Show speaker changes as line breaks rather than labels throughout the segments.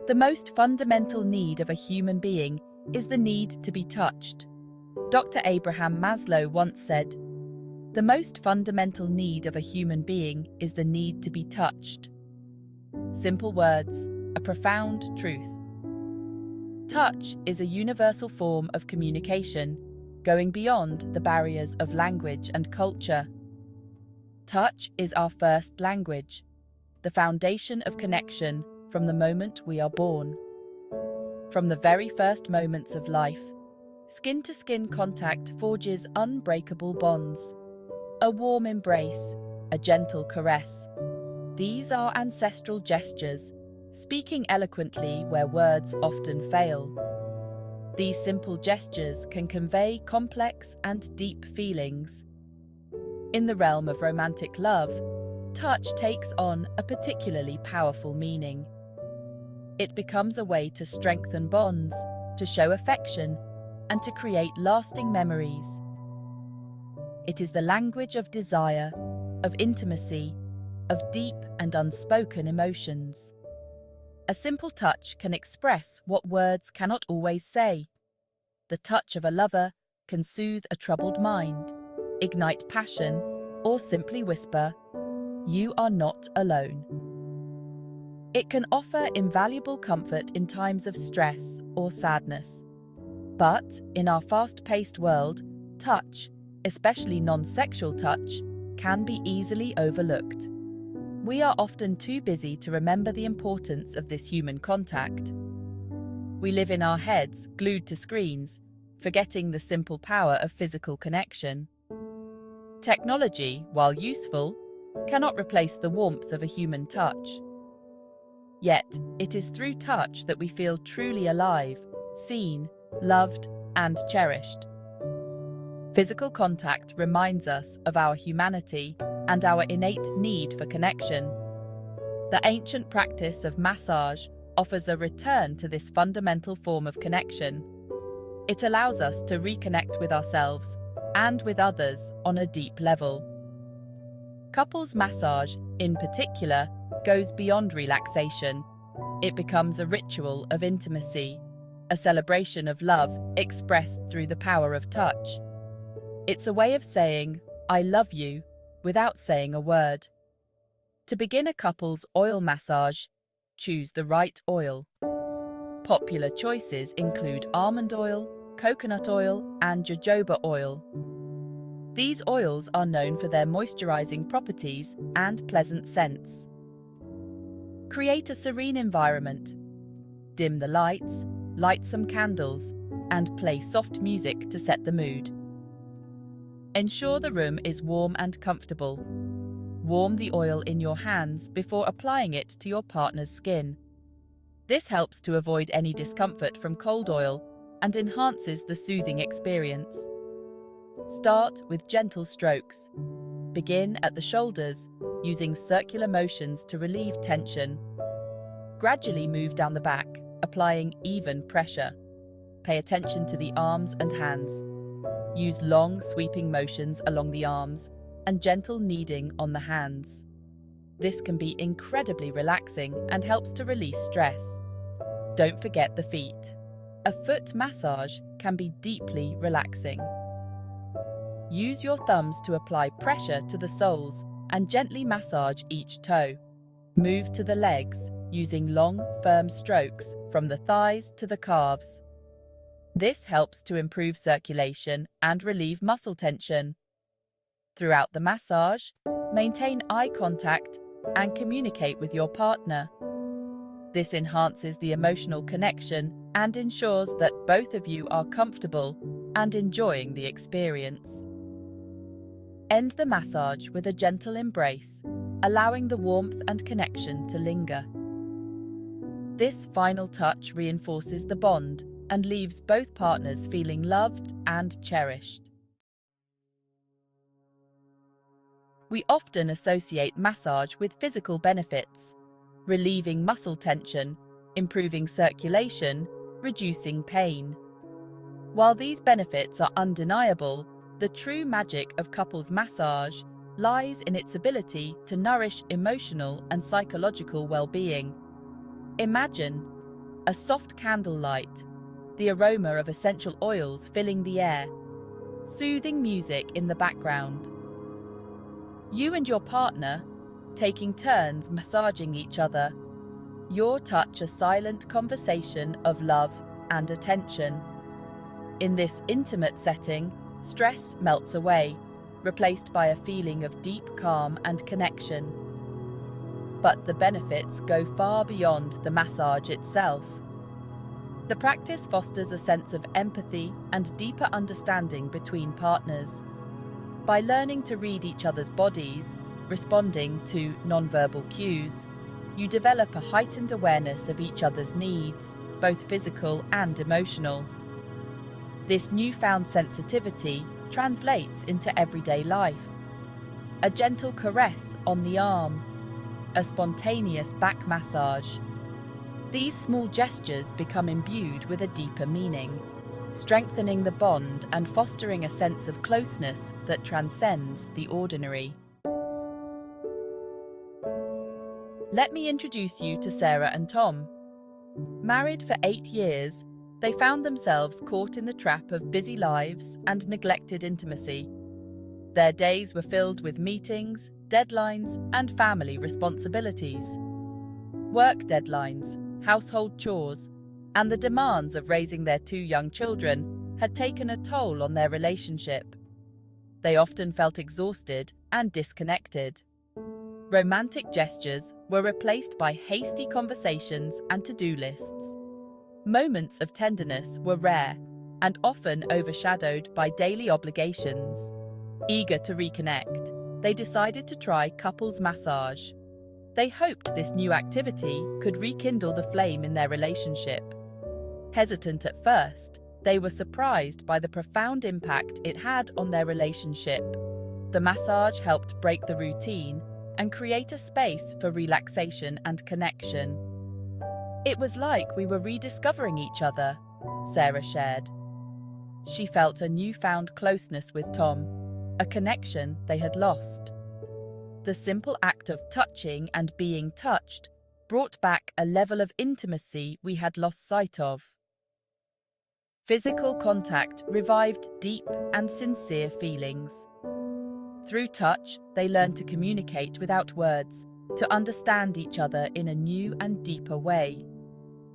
The most fundamental need of a human being is the need to be touched. Dr. Abraham Maslow once said, "The most fundamental need of a human being is the need to be touched." Simple words, a profound truth. Touch is a universal form of communication, going beyond the barriers of language and culture. Touch is our first language, the foundation of connection from the moment we are born. From the very first moments of life, skin-to-skin contact forges unbreakable bonds. A warm embrace, a gentle caress. These are ancestral gestures, speaking eloquently where words often fail. These simple gestures can convey complex and deep feelings. In the realm of romantic love, touch takes on a particularly powerful meaning. It becomes a way to strengthen bonds, to show affection, and to create lasting memories. It is the language of desire, of intimacy, of deep and unspoken emotions. A simple touch can express what words cannot always say. The touch of a lover can soothe a troubled mind, ignite passion, or simply whisper, "You are not alone." It can offer invaluable comfort in times of stress or sadness. But in our fast-paced world, touch, especially non-sexual touch, can be easily overlooked. We are often too busy to remember the importance of this human contact. We live in our heads, glued to screens, forgetting the simple power of physical connection. Technology, while useful, cannot replace the warmth of a human touch. Yet, it is through touch that we feel truly alive, seen, loved, and cherished. Physical contact reminds us of our humanity and our innate need for connection. The ancient practice of massage offers a return to this fundamental form of connection. It allows us to reconnect with ourselves and with others on a deep level. Couples massage, in particular, goes beyond relaxation. It becomes a ritual of intimacy, a celebration of love expressed through the power of touch. It's a way of saying, "I love you," without saying a word. To begin a couple's oil massage, choose the right oil. Popular choices include almond oil, coconut oil, and jojoba oil. These oils are known for their moisturizing properties and pleasant scents. Create a serene environment. Dim the lights, light some candles, and play soft music to set the mood. Ensure the room is warm and comfortable. Warm the oil in your hands before applying it to your partner's skin. This helps to avoid any discomfort from cold oil and enhances the soothing experience. Start with gentle strokes. Begin at the shoulders, using circular motions to relieve tension. Gradually move down the back, applying even pressure. Pay attention to the arms and hands. Use long, sweeping motions along the arms and gentle kneading on the hands. This can be incredibly relaxing and helps to release stress. Don't forget the feet. A foot massage can be deeply relaxing. Use your thumbs to apply pressure to the soles and gently massage each toe. Move to the legs, using long, firm strokes from the thighs to the calves. This helps to improve circulation and relieve muscle tension. Throughout the massage, maintain eye contact and communicate with your partner. This enhances the emotional connection and ensures that both of you are comfortable and enjoying the experience. End the massage with a gentle embrace, allowing the warmth and connection to linger. This final touch reinforces the bond and leaves both partners feeling loved and cherished. We often associate massage with physical benefits, relieving muscle tension, improving circulation, reducing pain. While these benefits are undeniable, the true magic of couples massage lies in its ability to nourish emotional and psychological well-being. Imagine a soft candlelight, the aroma of essential oils filling the air, soothing music in the background. You and your partner taking turns massaging each other, your touch a silent conversation of love and attention. In this intimate setting, stress melts away, replaced by a feeling of deep calm and connection. But the benefits go far beyond the massage itself. The practice fosters a sense of empathy and deeper understanding between partners. By learning to read each other's bodies, responding to nonverbal cues, you develop a heightened awareness of each other's needs, both physical and emotional. This newfound sensitivity translates into everyday life. A gentle caress on the arm, a spontaneous back massage. These small gestures become imbued with a deeper meaning, strengthening the bond and fostering a sense of closeness that transcends the ordinary. Let me introduce you to Sarah and Tom. Married for 8 years, they found themselves caught in the trap of busy lives and neglected intimacy. Their days were filled with meetings, deadlines, and family responsibilities. Work deadlines, household chores, and the demands of raising their 2 young children had taken a toll on their relationship. They often felt exhausted and disconnected. Romantic gestures were replaced by hasty conversations and to-do lists. Moments of tenderness were rare and often overshadowed by daily obligations. Eager to reconnect, they decided to try couples massage. They hoped this new activity could rekindle the flame in their relationship. Hesitant at first, they were surprised by the profound impact it had on their relationship. The massage helped break the routine and create a space for relaxation and connection. It was like we were rediscovering each other, Sarah shared. She felt a newfound closeness with Tom, a connection they had lost. The simple act of touching and being touched brought back a level of intimacy we had lost sight of. Physical contact revived deep and sincere feelings. Through touch, they learned to communicate without words, to understand each other in a new and deeper way,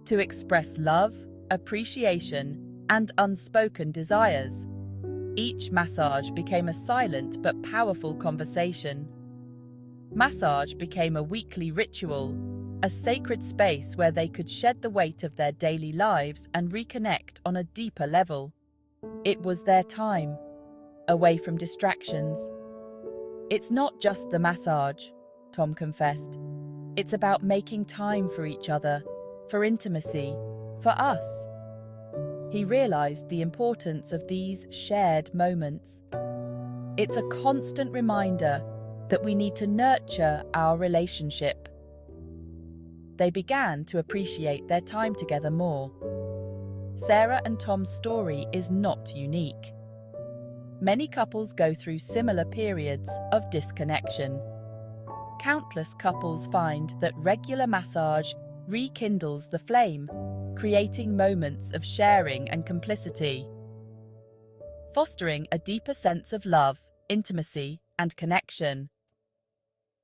to express love, appreciation, and unspoken desires. Each massage became a silent but powerful conversation. Massage became a weekly ritual, a sacred space where they could shed the weight of their daily lives and reconnect on a deeper level. It was their time, away from distractions. It's not just the massage, Tom confessed. It's about making time for each other, for intimacy, for us. He realized the importance of these shared moments. It's a constant reminder that we need to nurture our relationship. They began to appreciate their time together more. Sarah and Tom's story is not unique. Many couples go through similar periods of disconnection. Countless couples find that regular massage rekindles the flame, creating moments of sharing and complicity, fostering a deeper sense of love, intimacy, and connection.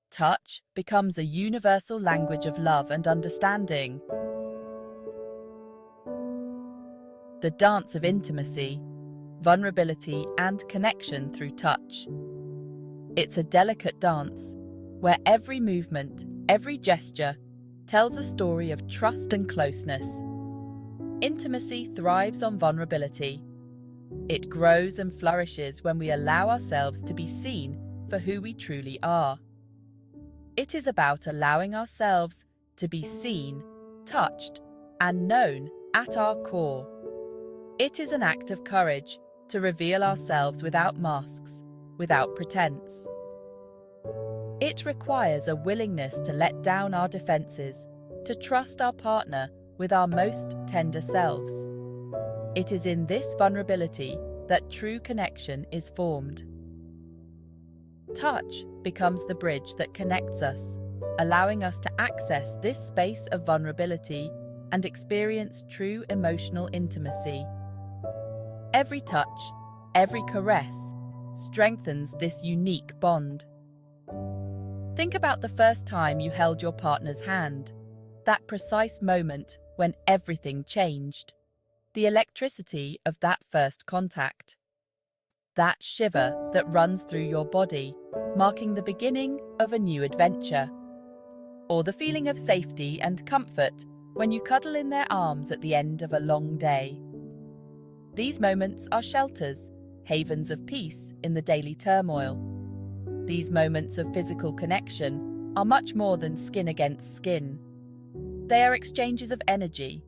Touch becomes a universal language of love and understanding. The dance of intimacy, vulnerability, and connection through touch. It's a delicate dance where every movement, every gesture tells a story of trust and closeness. Intimacy thrives on vulnerability. It grows and flourishes when we allow ourselves to be seen for who we truly are. It is about allowing ourselves to be seen, touched, and known at our core. It is an act of courage to reveal ourselves without masks, without pretense. It requires a willingness to let down our defenses, to trust our partner with our most tender selves. It is in this vulnerability that true connection is formed. Touch becomes the bridge that connects us, allowing us to access this space of vulnerability and experience true emotional intimacy. Every touch, every caress, strengthens this unique bond. Think about the first time you held your partner's hand, that precise moment when everything changed. The electricity of that first contact. That shiver that runs through your body, marking the beginning of a new adventure. Or the feeling of safety and comfort when you cuddle in their arms at the end of a long day. These moments are shelters, havens of peace in the daily turmoil. These moments of physical connection are much more than skin against skin. They are exchanges of energy,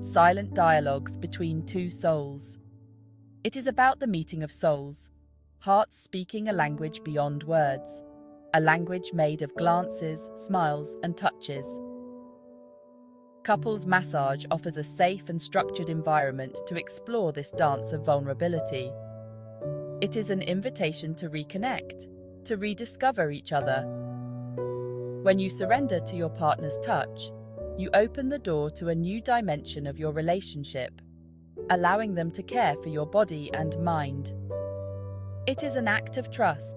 silent dialogues between two souls. It is about the meeting of souls, hearts speaking a language beyond words, a language made of glances, smiles, and touches. Couples Massage offers a safe and structured environment to explore this dance of vulnerability. It is an invitation to reconnect, to rediscover each other. When you surrender to your partner's touch, you open the door to a new dimension of your relationship, allowing them to care for your body and mind. It is an act of trust,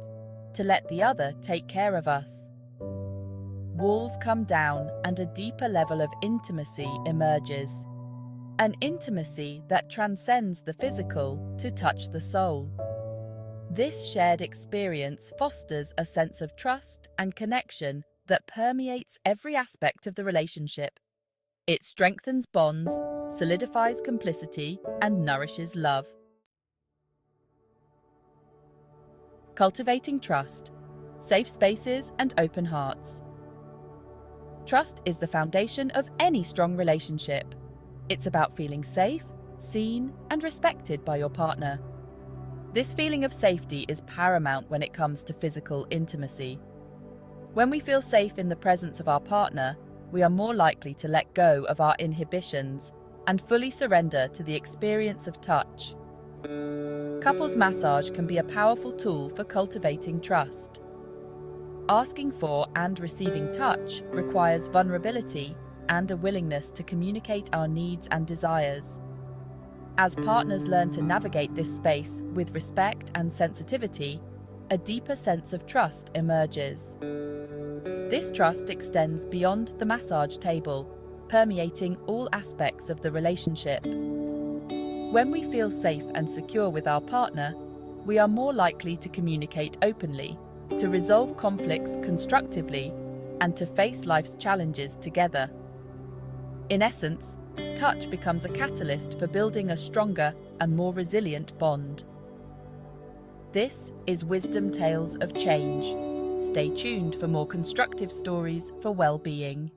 to let the other take care of us. Walls come down and a deeper level of intimacy emerges. An intimacy that transcends the physical to touch the soul. This shared experience fosters a sense of trust and connection that permeates every aspect of the relationship. It strengthens bonds, solidifies complicity, and nourishes love. Cultivating trust, safe spaces, and open hearts. Trust is the foundation of any strong relationship. It's about feeling safe, seen, and respected by your partner. This feeling of safety is paramount when it comes to physical intimacy. When we feel safe in the presence of our partner, we are more likely to let go of our inhibitions and fully surrender to the experience of touch. Couples massage can be a powerful tool for cultivating trust. Asking for and receiving touch requires vulnerability and a willingness to communicate our needs and desires. As partners learn to navigate this space with respect and sensitivity, a deeper sense of trust emerges. This trust extends beyond the massage table, permeating all aspects of the relationship. When we feel safe and secure with our partner, we are more likely to communicate openly, to resolve conflicts constructively, and to face life's challenges together. In essence, touch becomes a catalyst for building a stronger and more resilient bond. This is Wisdom Tales of Change. Stay tuned for more constructive stories for well-being.